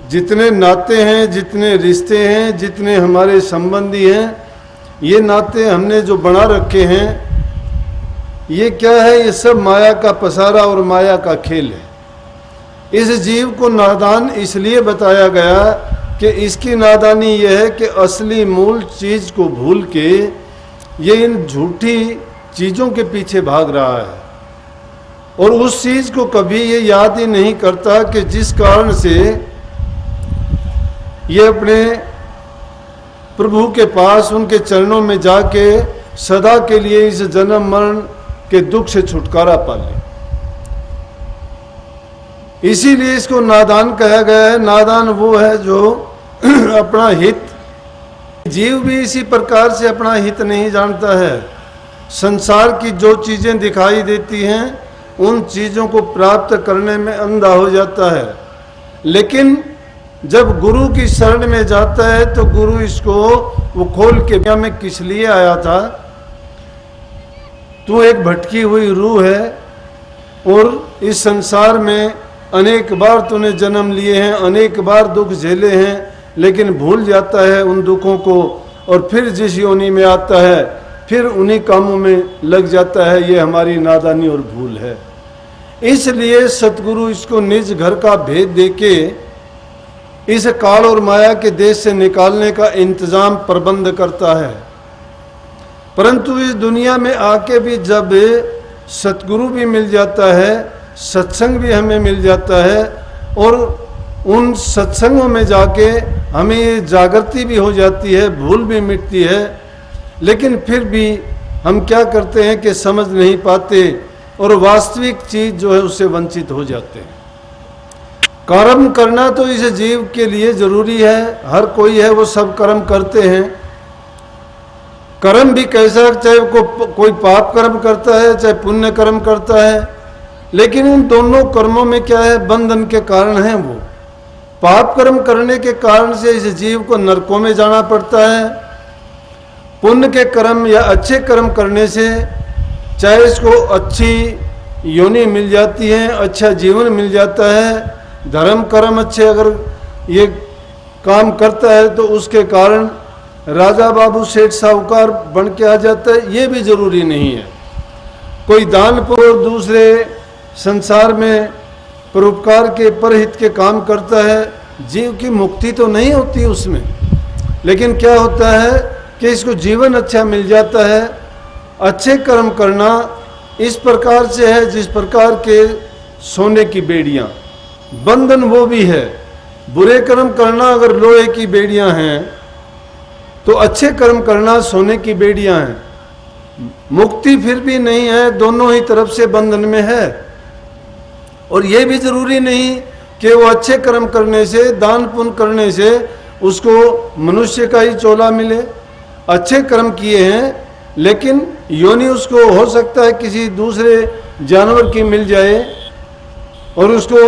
जितने नाते हैं, जितने रिश्ते हैं, जितने हमारे संबंधी हैं, ये नाते हमने जो बना रखे हैं, ये क्या है? ये सब माया का पसारा और माया का खेल है। इस जीव को नादान इसलिए बताया गया कि इसकी नादानी यह है कि असली मूल चीज़ को भूल के ये इन झूठी चीज़ों के पीछे भाग रहा है और उस चीज़ को कभी ये याद ही नहीं करता कि जिस कारण से ये अपने प्रभु के पास उनके चरणों में जाके सदा के लिए इस जन्म मरण के दुख से छुटकारा पा ले। इसीलिए इसको नादान कहा गया है। नादान वो है जो अपना हित, जीव भी इसी प्रकार से अपना हित नहीं जानता है। संसार की जो चीज़ें दिखाई देती हैं उन चीज़ों को प्राप्त करने में अंधा हो जाता है, लेकिन जब गुरु की शरण में जाता है तो गुरु इसको वो खोल के दुनिया में किस लिए आया था, तू एक भटकी हुई रूह है और इस संसार में अनेक बार तूने जन्म लिए हैं, अनेक बार दुख झेले हैं, लेकिन भूल जाता है उन दुखों को और फिर जिस योनि में आता है फिर उन्हीं कामों में लग जाता है। ये हमारी नादानी और भूल है। इसलिए सतगुरु इसको निज घर का भेद देके इस काल और माया के देश से निकालने का इंतजाम प्रबंध करता है। परंतु इस दुनिया में आके भी जब सतगुरु भी मिल जाता है, सत्संग भी हमें मिल जाता है और उन सत्संगों में जाके हमें ये जागृति भी हो जाती है, भूल भी मिटती है, लेकिन फिर भी हम क्या करते हैं कि समझ नहीं पाते और वास्तविक चीज़ जो है उससे वंचित हो जाते हैं। कर्म करना तो इस जीव के लिए जरूरी है, हर कोई है वो सब कर्म करते हैं। कर्म भी कैसा, चाहे कोई पाप कर्म करता है चाहे पुण्य कर्म करता है, लेकिन उन दोनों कर्मों में क्या है? बंधन के कारण है। वो पाप कर्म करने के कारण से इस जीव को नरकों में जाना पड़ता है। पुण्य के कर्म या अच्छे कर्म करने से चाहे इसको अच्छी योनि मिल जाती है, अच्छा जीवन मिल जाता है। धर्म कर्म अच्छे अगर ये काम करता है तो उसके कारण राजा बाबू सेठ साहूकार बन के आ जाता है, ये भी जरूरी नहीं है। कोई दान पुण्य और दूसरे संसार में परोपकार के परहित के काम करता है, जीव की मुक्ति तो नहीं होती उसमें, लेकिन क्या होता है कि इसको जीवन अच्छा मिल जाता है। अच्छे कर्म करना इस प्रकार से है जिस प्रकार के सोने की बेड़ियाँ, बंधन वो भी है। बुरे कर्म करना अगर लोहे की बेड़ियाँ हैं तो अच्छे कर्म करना सोने की बेड़ियाँ हैं। मुक्ति फिर भी नहीं है, दोनों ही तरफ से बंधन में है। और ये भी जरूरी नहीं कि वो अच्छे कर्म करने से, दान पुण्य करने से उसको मनुष्य का ही चोला मिले। अच्छे कर्म किए हैं लेकिन योनि उसको हो सकता है किसी दूसरे जानवर की मिल जाए और उसको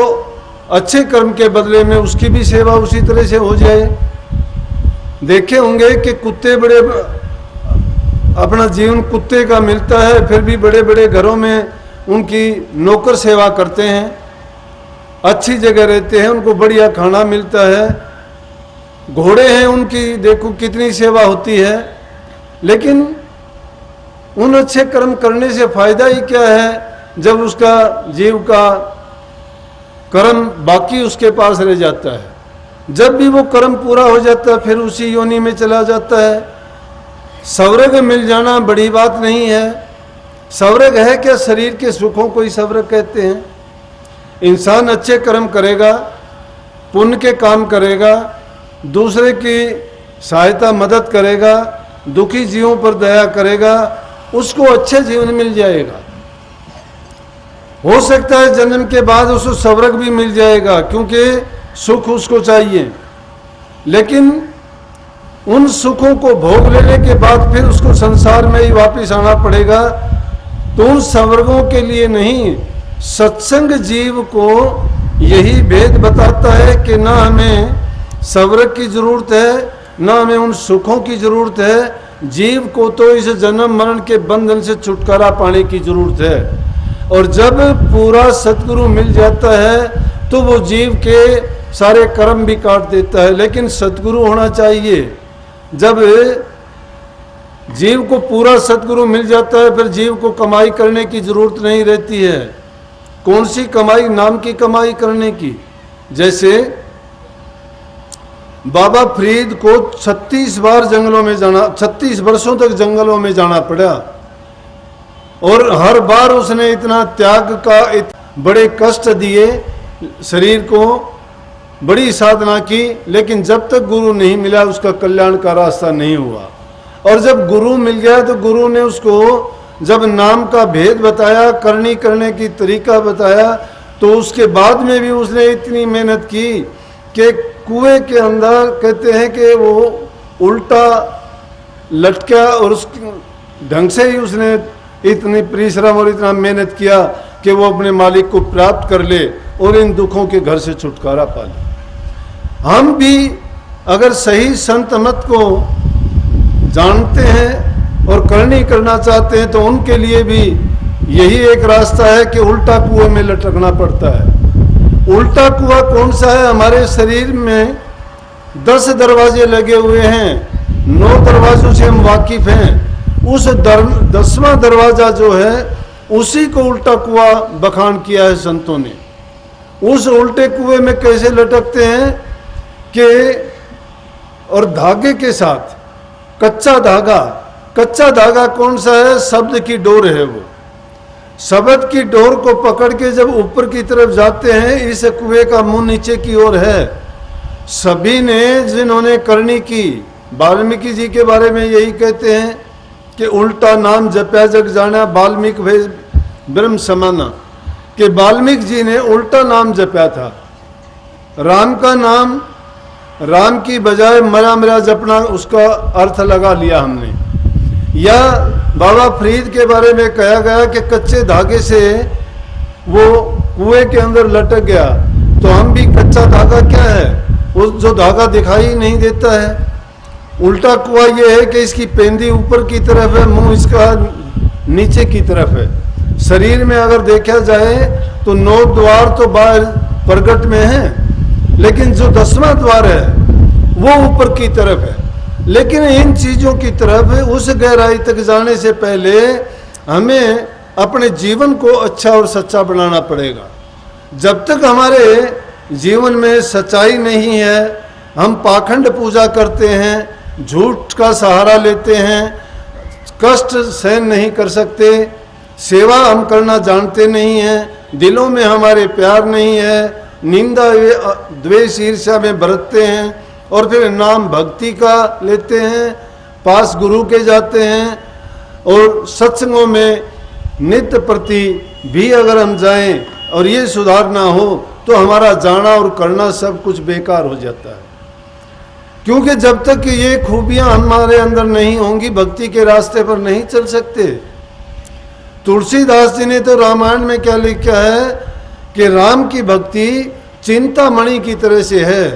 अच्छे कर्म के बदले में उसकी भी सेवा उसी तरह से हो जाए। देखे होंगे कि कुत्ते बड़े, अपना जीवन कुत्ते का मिलता है, फिर भी बड़े बड़े घरों में उनकी नौकर सेवा करते हैं, अच्छी जगह रहते हैं, उनको बढ़िया खाना मिलता है। घोड़े हैं, उनकी देखो कितनी सेवा होती है, लेकिन उन अच्छे कर्म करने से फायदा ही क्या है जब उसका जीव का कर्म बाकी उसके पास रह जाता है। जब भी वो कर्म पूरा हो जाता है फिर उसी योनि में चला जाता है। स्वर्ग मिल जाना बड़ी बात नहीं है। स्वर्ग है क्या? शरीर के सुखों को ही स्वर्ग कहते हैं। इंसान अच्छे कर्म करेगा, पुण्य के काम करेगा, दूसरे की सहायता मदद करेगा, दुखी जीवों पर दया करेगा, उसको अच्छा जीवन मिल जाएगा। हो सकता है जन्म के बाद उसको स्वर्ग भी मिल जाएगा क्योंकि सुख उसको चाहिए, लेकिन उन सुखों को भोग लेने के बाद फिर उसको संसार में ही वापस आना पड़ेगा। तो उन स्वर्गों के लिए नहीं, सत्संग जीव को यही भेद बताता है कि ना हमें स्वर्ग की जरूरत है, ना हमें उन सुखों की जरूरत है। जीव को तो इस जन्म मरण के बंधन से छुटकारा पाने की जरूरत है। और जब पूरा सतगुरु मिल जाता है तो वो जीव के सारे कर्म भी काट देता है। लेकिन सतगुरु होना चाहिए। जब जीव को पूरा सतगुरु मिल जाता है, फिर जीव को कमाई करने की जरूरत नहीं रहती है। कौन सी कमाई? नाम की कमाई करने की। जैसे बाबा फरीद को 36 बार जंगलों में जाना, 36 वर्षों तक जंगलों में जाना पड़ा, और हर बार उसने इतना त्याग का, बड़े कष्ट दिए, शरीर को बड़ी साधना की, लेकिन जब तक गुरु नहीं मिला उसका कल्याण का रास्ता नहीं हुआ। और जब गुरु मिल गया तो गुरु ने उसको जब नाम का भेद बताया, करनी करने की तरीका बताया, तो उसके बाद में भी उसने इतनी मेहनत की कि कुएं के अंदर कहते हैं कि वो उल्टा लटका, और उस ढंग से ही उसने इतनी परिश्रम और इतना मेहनत किया कि वो अपने मालिक को प्राप्त कर ले और इन दुखों के घर से छुटकारा पा ले। हम भी अगर सही संत मत को जानते हैं और करनी करना चाहते हैं तो उनके लिए भी यही एक रास्ता है कि उल्टा कुएं में लटकना पड़ता है। उल्टा कुआं कौन सा है? हमारे शरीर में 10 दरवाजे लगे हुए हैं, 9 दरवाजों से हम वाकिफ हैं। उस 10वां दरवाजा जो है उसी को उल्टा कुआं बखान किया है संतों ने। उस उल्टे कुएं में कैसे लटकते हैं कि, और धागे के साथ, कच्चा धागा, कच्चा धागा कौन सा है? शब्द की डोर है। वो शब्द की डोर को पकड़ के जब ऊपर की तरफ जाते हैं, इस कुएं का मुंह नीचे की ओर है। सभी ने जिन्होंने करनी की, वाल्मीकि जी के बारे में यही कहते हैं कि उल्टा नाम जपया जग जाना, वाल्मीकि भय ब्रह्म समाना, कि वाल्मीकि जी ने उल्टा नाम जपया था। राम का नाम राम की बजाय मरा मरा जपना, उसका अर्थ लगा लिया हमने। या बाबा फरीद के बारे में कहा गया कि कच्चे धागे से वो कुएं के अंदर लटक गया, तो हम भी कच्चा धागा क्या है? वो जो धागा दिखाई नहीं देता है। उल्टा कुआं ये है कि इसकी पेंदी ऊपर की तरफ है, मुंह इसका नीचे की तरफ है। शरीर में अगर देखा जाए तो 9 द्वार तो बाहर प्रगट में है, लेकिन जो 10वां द्वार है वो ऊपर की तरफ है। लेकिन इन चीजों की तरफ उस गहराई तक जाने से पहले हमें अपने जीवन को अच्छा और सच्चा बनाना पड़ेगा। जब तक हमारे जीवन में सच्चाई नहीं है, हम पाखंड पूजा करते हैं, झूठ का सहारा लेते हैं, कष्ट सहन नहीं कर सकते, सेवा हम करना जानते नहीं हैं, दिलों में हमारे प्यार नहीं है, निंदा द्वेष ईर्ष्या में बरतते हैं, और फिर नाम भक्ति का लेते हैं, पास गुरु के जाते हैं, और सत्संगों में नित्य प्रति भी अगर हम जाएं और ये सुधार ना हो तो हमारा जाना और करना सब कुछ बेकार हो जाता है। क्योंकि जब तक ये खूबियां हमारे अंदर नहीं होंगी, भक्ति के रास्ते पर नहीं चल सकते। तुलसीदास जी ने तो रामायण में क्या लिखा है कि राम की भक्ति चिंतामणि की तरह से है।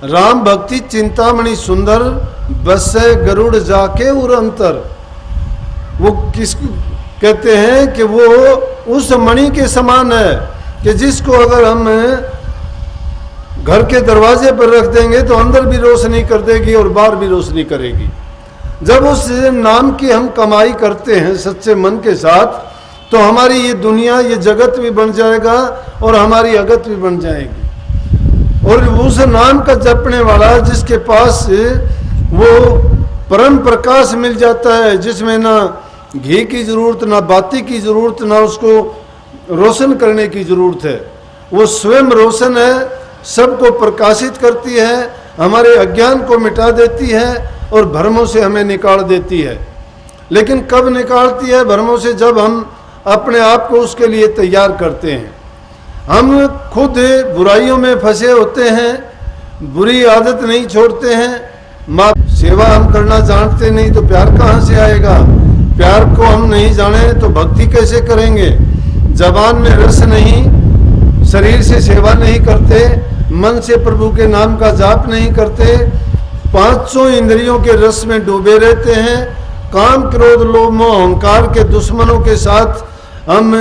राम भक्ति चिंतामणि सुंदर, बसे गरुड़ जाके उर अंतर। वो किस कहते हैं कि वो उस मणि के समान है कि जिसको अगर हम घर के दरवाजे पर रख देंगे तो अंदर भी रोशनी कर देगी और बाहर भी रोशनी करेगी। जब उस नाम की हम कमाई करते हैं सच्चे मन के साथ, तो हमारी ये दुनिया, ये जगत भी बन जाएगा और हमारी अगत भी बन जाएगी। और उस नाम का जपने वाला जिसके पास वो परम प्रकाश मिल जाता है, जिसमें ना घी की जरूरत, ना बाती की जरूरत, ना उसको रोशन करने की जरूरत है, वो स्वयं रोशन है, सबको प्रकाशित करती है, हमारे अज्ञान को मिटा देती है और भ्रमों से हमें निकाल देती है। लेकिन कब निकालती है भ्रमों से? जब हम अपने आप को उसके लिए तैयार करते हैं। हम खुद बुराइयों में फंसे होते हैं, बुरी आदत नहीं छोड़ते हैं, माँ सेवा हम करना जानते नहीं तो प्यार कहाँ से आएगा? प्यार को हम नहीं जाने तो भक्ति कैसे करेंगे? जबान में रस नहीं, शरीर से सेवा नहीं करते, मन से प्रभु के नाम का जाप नहीं करते, 500 इंद्रियों के रस में डूबे रहते हैं, काम क्रोध लोभ मोह अहंकार के दुश्मनों के साथ हम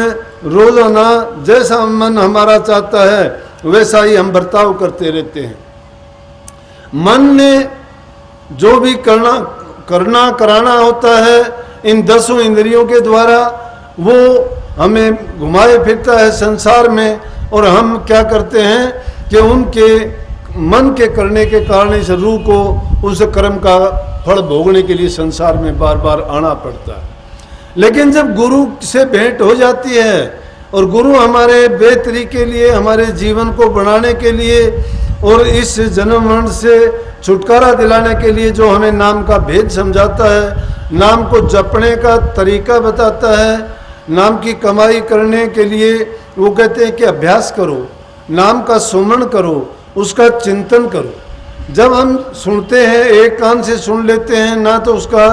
रोजाना जैसा मन हमारा चाहता है वैसा ही हम बर्ताव करते रहते हैं। मन ने जो भी करना कराना होता है इन 10 इंद्रियों के द्वारा, वो हमें घुमाए फिरता है संसार में, और हम क्या करते हैं कि उनके मन के करने के कारण इस रूह को उस कर्म का फल भोगने के लिए संसार में बार बार आना पड़ता है। लेकिन जब गुरु से भेंट हो जाती है और गुरु हमारे बेहतरी के लिए, हमारे जीवन को बढ़ाने के लिए और इस जन्म मरण से छुटकारा दिलाने के लिए जो हमें नाम का भेद समझाता है, नाम को जपने का तरीका बताता है, नाम की कमाई करने के लिए वो कहते हैं कि अभ्यास करो, नाम का सुमरण करो, उसका चिंतन करो। जब हम सुनते हैं, एक कान से सुन लेते हैं, ना तो उसका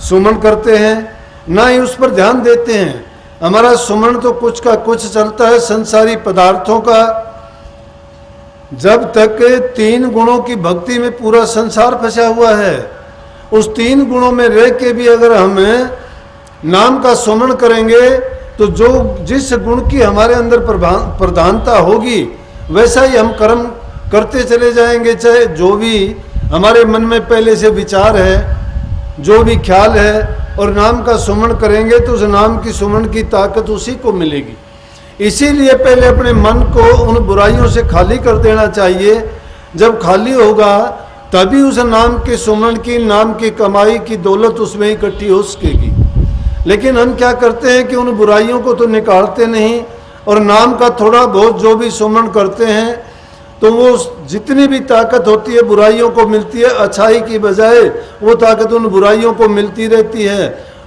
सुमरण करते हैं, ना ही उस पर ध्यान देते हैं। हमारा सुमरण तो कुछ का कुछ चलता है संसारी पदार्थों का। जब तक 3 गुणों की भक्ति में पूरा संसार फंसा हुआ है, उस 3 गुणों में रह के भी अगर हम नाम का सुमरण करेंगे तो जो जिस गुण की हमारे अंदर प्रधानता होगी वैसा ही हम कर्म करते चले जाएंगे। चाहे जो भी हमारे मन में पहले से विचार है, जो भी ख्याल है, और नाम का सुमरण करेंगे तो उस नाम की सुमरण की ताकत उसी को मिलेगी। इसीलिए पहले अपने मन को उन बुराइयों से खाली कर देना चाहिए। जब खाली होगा तभी उस नाम के सुमरण की, नाम की कमाई की दौलत उसमें इकट्ठी हो सकेगी। लेकिन हम क्या करते हैं कि उन बुराइयों को तो निकालते नहीं, और नाम का थोड़ा बहुत जो भी सुमरण करते हैं तो वो जितनी भी ताकत होती है बुराइयों को मिलती है, अच्छाई की बजाय वो ताकत उन बुराइयों को मिलती रहती है।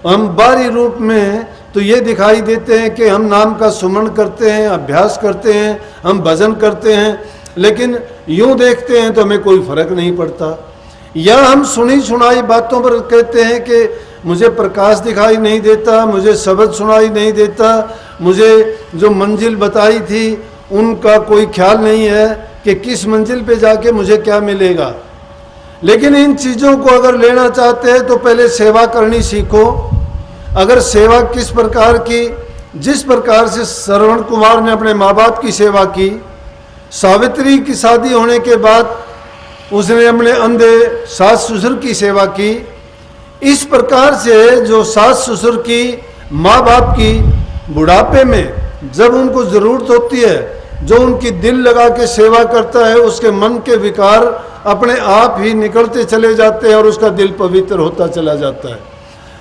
हम बाहरी रूप में तो ये दिखाई देते हैं कि हम नाम का सुमरण करते हैं, अभ्यास करते हैं, हम भजन करते हैं, लेकिन यूं देखते हैं तो हमें कोई फर्क नहीं पड़ता। या हम सुनी सुनाई बातों पर कहते हैं कि मुझे प्रकाश दिखाई नहीं देता, मुझे शब्द सुनाई नहीं देता, मुझे जो मंजिल बताई थी उनका कोई ख्याल नहीं है कि किस मंजिल पे जाके मुझे क्या मिलेगा। लेकिन इन चीज़ों को अगर लेना चाहते हैं तो पहले सेवा करनी सीखो। अगर सेवा किस प्रकार की, जिस प्रकार से श्रवण कुमार ने अपने माँ बाप की सेवा की, सावित्री की शादी होने के बाद उसने अपने अंधे सास ससुर की सेवा की, इस प्रकार से जो सास ससुर की, माँ बाप की बुढ़ापे में जब उनको ज़रूरत होती है, जो उनकी दिल लगा के सेवा करता है, उसके मन के विकार अपने आप ही निकलते चले जाते हैं और उसका दिल पवित्र होता चला जाता है।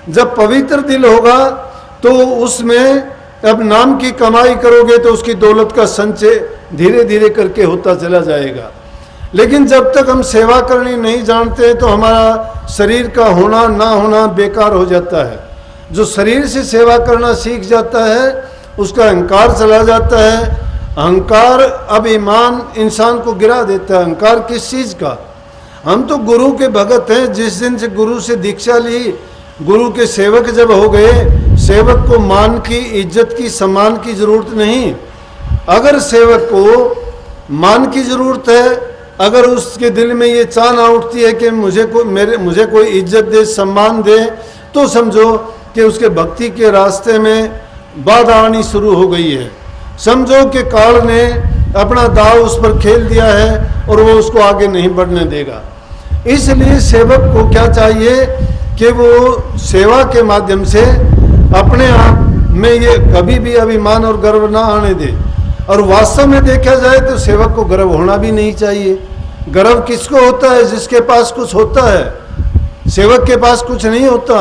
जब पवित्र दिल होगा तो उसमें अब नाम की कमाई करोगे तो उसकी दौलत का संचय धीरे धीरे करके होता चला जाएगा। लेकिन जब तक हम सेवा करनी नहीं जानते तो हमारा शरीर का होना ना होना बेकार हो जाता है। जो शरीर से सेवा करना सीख जाता है उसका अहंकार चला जाता है। अहंकार अभिमान इंसान को गिरा देता है। अहंकार किस चीज़ का? हम तो गुरु के भगत हैं। जिस दिन से गुरु से दीक्षा ली, गुरु के सेवक जब हो गए, सेवक को मान की, इज्जत की, सम्मान की जरूरत नहीं। अगर सेवक को मान की जरूरत है, अगर उसके दिल में ये चाहना उठती है कि मुझे कोई इज्जत दे, सम्मान दे, तो समझो कि उसके भक्ति के रास्ते में बाधा आनी शुरू हो गई है। समझो कि काल ने अपना दाव उस पर खेल दिया है और वो उसको आगे नहीं बढ़ने देगा। इसलिए सेवक को क्या चाहिए कि वो सेवा के माध्यम से अपने आप में ये कभी भी अभिमान और गर्व ना आने दे। और वास्तव में देखा जाए तो सेवक को गर्व होना भी नहीं चाहिए। गर्व किसको होता है? जिसके पास कुछ होता है। सेवक के पास कुछ नहीं होता।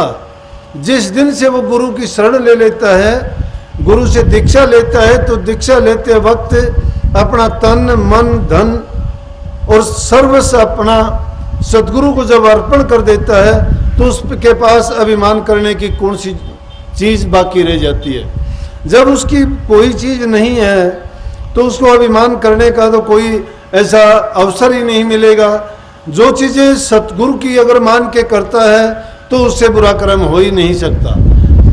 जिस दिन से वो गुरु की शरण ले लेता है, गुरु से दीक्षा लेता है, तो दीक्षा लेते वक्त अपना तन मन धन और सर्वस्व अपना सदगुरु को जब अर्पण कर देता है तो उसके पास अभिमान करने की कौन सी चीज़ बाकी रह जाती है? जब उसकी कोई चीज़ नहीं है तो उसको अभिमान करने का तो कोई ऐसा अवसर ही नहीं मिलेगा। जो चीज़ें सतगुरु की अगर मान के करता है तो उससे बुरा कर्म हो ही नहीं सकता।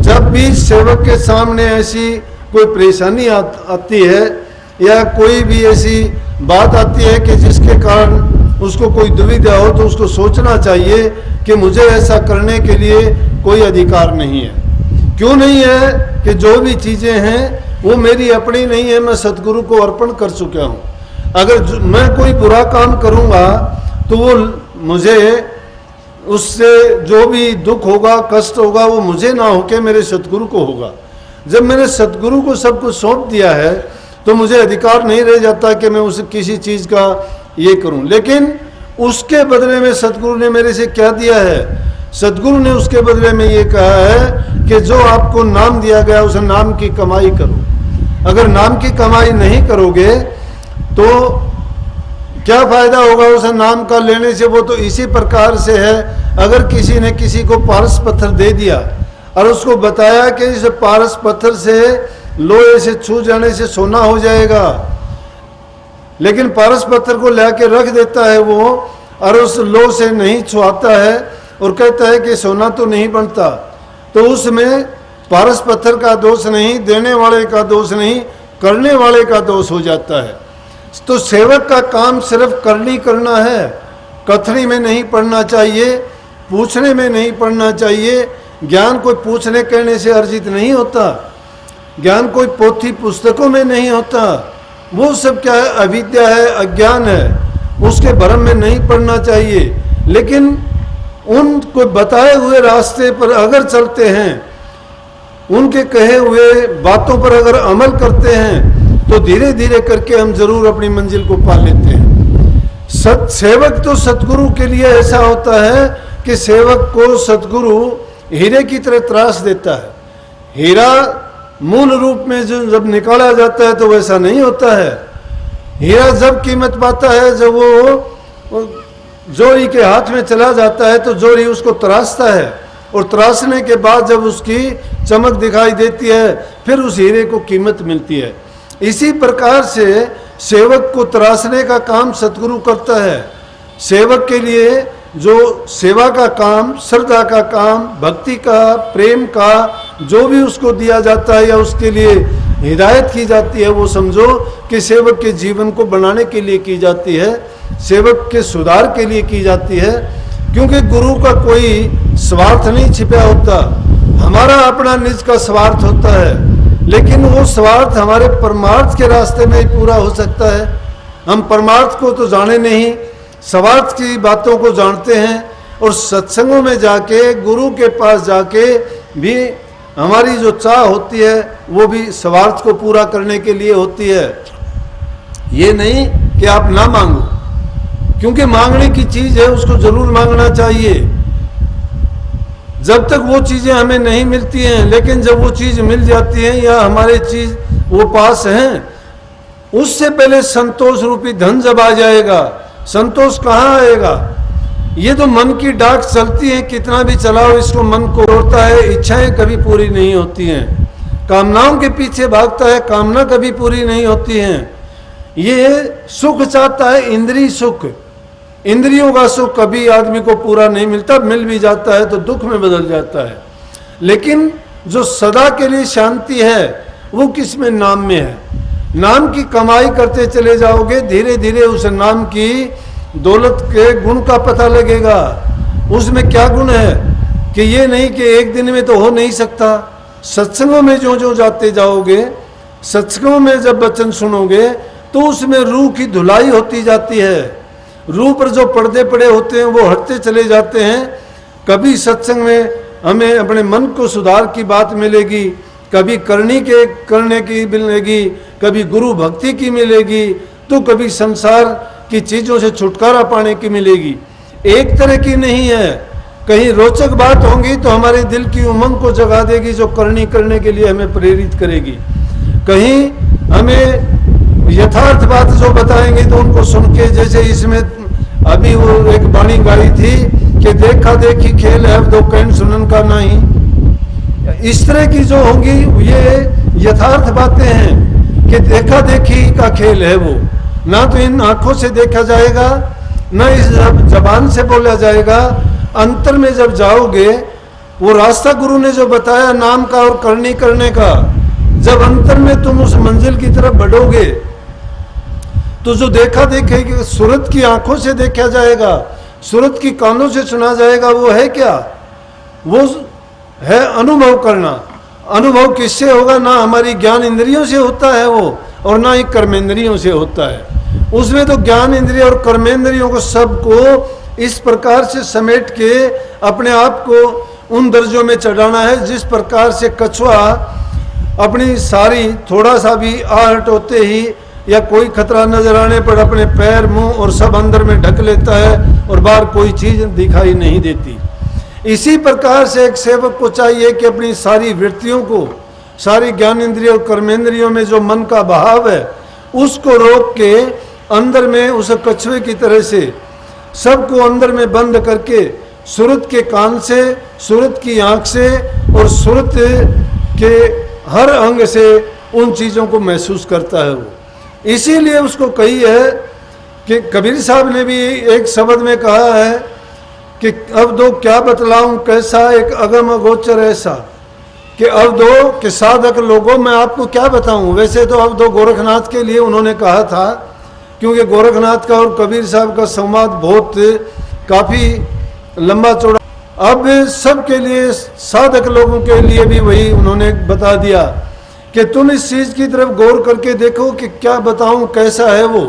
जब भी सेवक के सामने ऐसी कोई परेशानी आती है या कोई भी ऐसी बात आती है कि जिसके कारण उसको कोई दुविधा हो, तो उसको सोचना चाहिए कि मुझे ऐसा करने के लिए कोई अधिकार नहीं है। क्यों नहीं है? कि जो भी चीज़ें हैं वो मेरी अपनी नहीं है, मैं सतगुरु को अर्पण कर चुका हूँ। अगर मैं कोई बुरा काम करूंगा तो वो मुझे, उससे जो भी दुख होगा, कष्ट होगा, वो मुझे ना होके मेरे सतगुरु को होगा। जब मैंने सतगुरु को सब कुछ सौंप दिया है तो मुझे अधिकार नहीं रह जाता कि मैं उसे किसी चीज का ये करूं। लेकिन उसके बदले में सतगुरु ने मेरे से क्या दिया है? सतगुरु ने उसके बदले में ये कहा है कि जो आपको नाम दिया गया उस नाम की कमाई करो। अगर नाम की कमाई नहीं करोगे तो क्या फायदा होगा उस नाम का लेने से? वो तो इसी प्रकार से है, अगर किसी ने किसी को पारस पत्थर दे दिया और उसको बताया कि इस पारस पत्थर से लोहे से छू जाने से सोना हो जाएगा, लेकिन पारस पत्थर को लाके रख देता है वो और उस लोह से नहीं छुआता है और कहता है कि सोना तो नहीं बनता, तो उसमें पारस पत्थर का दोष नहीं, देने वाले का दोष नहीं, करने वाले का दोष हो जाता है। तो सेवक का काम सिर्फ करनी करना है, कथनी में नहीं पढ़ना चाहिए, पूछने में नहीं पढ़ना चाहिए। ज्ञान कोई पूछने कहने से अर्जित नहीं होता, ज्ञान कोई पोथी पुस्तकों में नहीं होता। वो सब क्या है? अविद्या है, अज्ञान है, उसके भ्रम में नहीं पड़ना चाहिए। लेकिन उनको बताए हुए रास्ते पर अगर चलते हैं, उनके कहे हुए बातों पर अगर अमल करते हैं तो धीरे धीरे करके हम जरूर अपनी मंजिल को पा लेते हैं। सेवक तो सतगुरु के लिए ऐसा होता है कि सेवक को सतगुरु हीरे की तरह तराश देता है। हीरा मूल रूप में जो जब निकाला जाता है तो वैसा नहीं होता है। हीरा जब कीमत पाता है, जब वो जोड़ी के हाथ में चला जाता है तो जोड़ी उसको तराशता है, और तराशने के बाद जब उसकी चमक दिखाई देती है फिर उस हीरे को कीमत मिलती है। इसी प्रकार से सेवक को तराशने का काम सतगुरु करता है। सेवक के लिए जो सेवा का काम, श्रद्धा का काम, भक्ति का, प्रेम का जो भी उसको दिया जाता है या उसके लिए हिदायत की जाती है, वो समझो कि सेवक के जीवन को बनाने के लिए की जाती है, सेवक के सुधार के लिए की जाती है। क्योंकि गुरु का कोई स्वार्थ नहीं छिपा होता, हमारा अपना निज का स्वार्थ होता है, लेकिन वो स्वार्थ हमारे परमार्थ के रास्ते में ही पूरा हो सकता है। हम परमार्थ को तो जाने नहीं, स्वार्थ की बातों को जानते हैं, और सत्संगों में जाके, गुरु के पास जाके भी हमारी जो चाह होती है वो भी स्वार्थ को पूरा करने के लिए होती है। ये नहीं कि आप ना मांगो, क्योंकि मांगने की चीज है, उसको जरूर मांगना चाहिए जब तक वो चीजें हमें नहीं मिलती हैं। लेकिन जब वो चीज मिल जाती है या हमारे चीज वो पास हैं, उससे पहले संतोष रूपी धन जब आ जाएगा, संतोष कहाँ आएगा? ये तो मन की डाक चलती है, कितना भी चलाओ इसको, मन को रोता है, इच्छाएं कभी पूरी नहीं होती हैं, कामनाओं के पीछे भागता है, कामना कभी पूरी नहीं होती हैं। ये सुख चाहता है, इंद्रिय सुख, इंद्रियों का सुख कभी आदमी को पूरा नहीं मिलता, मिल भी जाता है तो दुख में बदल जाता है। लेकिन जो सदा के लिए शांति है वो किस में? नाम में है। नाम की कमाई करते चले जाओगे, धीरे धीरे उस नाम की दौलत के गुण का पता लगेगा। उसमें क्या गुण है कि ये नहीं कि एक दिन में तो हो नहीं सकता। सत्संगों में जो जो जाते जाओगे, सत्संगों में जब वचन सुनोगे तो उसमें रूह की धुलाई होती जाती है, रूह पर जो पर्दे पड़े होते हैं वो हटते चले जाते हैं। कभी सत्संग में हमें अपने मन को सुधार की बात मिलेगी, कभी करने की मिलेगी, कभी गुरु भक्ति की मिलेगी, तो कभी संसार की चीज़ों से छुटकारा पाने की मिलेगी। एक तरह की नहीं है। कहीं रोचक बात होंगी तो हमारे दिल की उमंग को जगा देगी, जो करने के लिए हमें प्रेरित करेगी। कहीं हमें यथार्थ बात जो बताएंगे तो उनको सुन के, जैसे इसमें अभी वो एक वाणी गाई थी कि देखा देखी खेल है दो कैन सुनन का नहीं, इस तरह की जो होंगी ये यथार्थ बातें हैं कि देखा देखी का खेल है वो। ना तो इन आंखों से देखा जाएगा, ना इस जबान से बोला जाएगा। अंतर में जब जाओगे, वो रास्ता गुरु ने जो बताया नाम का और करने का, जब अंतर में तुम उस मंजिल की तरफ बढ़ोगे तो जो देखा देखेगी सूरत की आंखों से देखा जाएगा, सूरत की कानों से सुना जाएगा, वो है क्या? वो है अनुभव करना। अनुभव किससे होगा? ना हमारी ज्ञान इंद्रियों से होता है वो, और ना ही कर्मेंद्रियों से होता है। उसमें तो ज्ञान इंद्रिय और कर्मेंद्रियों को सबको इस प्रकार से समेट के अपने आप को उन दर्जों में चढ़ाना है जिस प्रकार से कछुआ अपनी सारी थोड़ा सा भी आहट होते ही या कोई खतरा नजर आने पर अपने पैर मुंह और सब अंदर में ढक लेता है और बाहर कोई चीज दिखाई नहीं देती। इसी प्रकार से एक सेवक को चाहिए कि अपनी सारी वृत्तियों को, सारी ज्ञान इंद्रियों और कर्मेंद्रियों में जो मन का बहाव है उसको रोक के अंदर में उस कछुए की तरह से सबको अंदर में बंद करके सुरत के कान से, सुरत की आंख से और सुरत के हर अंग से उन चीज़ों को महसूस करता है वो। इसीलिए उसको कही है कि कबीर साहब ने भी एक शब्द में कहा है कि अब दो क्या बतलाऊं कैसा एक अगम अगोचर ऐसा, कि अब दो के साधक लोगों मैं आपको क्या बताऊं। वैसे तो अब दो गोरखनाथ के लिए उन्होंने कहा था, क्योंकि गोरखनाथ का और कबीर साहब का संवाद बहुत काफ़ी लंबा चौड़ा। अब सब के लिए, साधक लोगों के लिए भी वही उन्होंने बता दिया कि तुम इस चीज़ की तरफ गौर करके देखो कि क्या बताऊं कैसा है वो।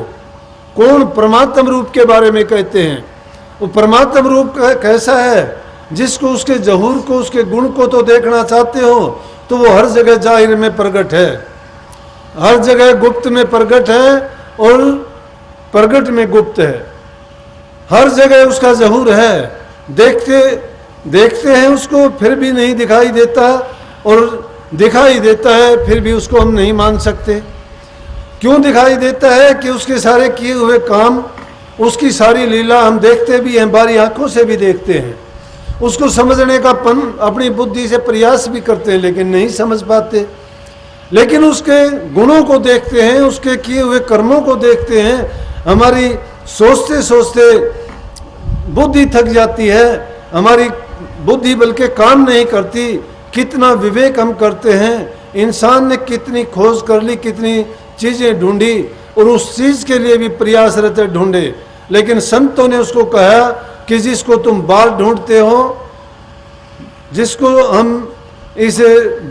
कौन परमात्म रूप के बारे में कहते हैं, वो परमात्म रूप कैसा है जिसको उसके जहूर को, उसके गुण को तो देखना चाहते हो तो वो हर जगह जाहिर में प्रकट है, हर जगह गुप्त में प्रकट है और प्रकट में गुप्त है। हर जगह उसका जहूर है, देखते हैं उसको फिर भी नहीं दिखाई देता, और दिखाई देता है फिर भी उसको हम नहीं मान सकते। क्यों दिखाई देता है कि उसके सारे किए हुए काम, उसकी सारी लीला हम देखते भी हैं, बारी आंखों से भी देखते हैं, उसको समझने का अपनी बुद्धि से प्रयास भी करते हैं लेकिन नहीं समझ पाते। लेकिन उसके गुणों को देखते हैं, उसके किए हुए कर्मों को देखते हैं, हमारी सोचते सोचते बुद्धि थक जाती है, हमारी बुद्धि बल्कि काम नहीं करती। कितना विवेक हम करते हैं, इंसान ने कितनी खोज कर ली, कितनी चीज़ें ढूंढी और उस चीज़ के लिए भी प्रयासरत ढूंढे, लेकिन संतों ने उसको कहा कि जिसको तुम बाहर ढूंढते हो, जिसको हम इस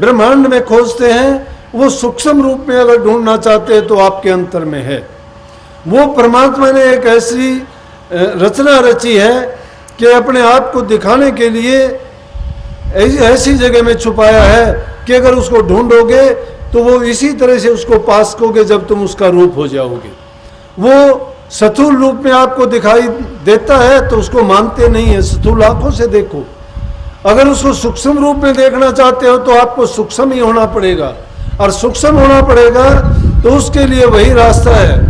ब्रह्मांड में खोजते हैं, वो सूक्ष्म रूप में अगर ढूंढना चाहते हैं तो आपके अंतर में है। वो परमात्मा ने एक ऐसी रचना रची है कि अपने आप को दिखाने के लिए ऐसी जगह में छुपाया है कि अगर उसको ढूंढोगे तो वो इसी तरह से उसको पास करोगे जब तुम उसका रूप हो जाओगे। वो स्थूल रूप में आपको दिखाई देता है तो उसको मानते नहीं है, स्थूल आंखों से देखो। अगर उसको सूक्ष्म रूप में देखना चाहते हो तो आपको सूक्ष्म ही होना पड़ेगा, और सूक्ष्म होना पड़ेगा तो उसके लिए वही रास्ता है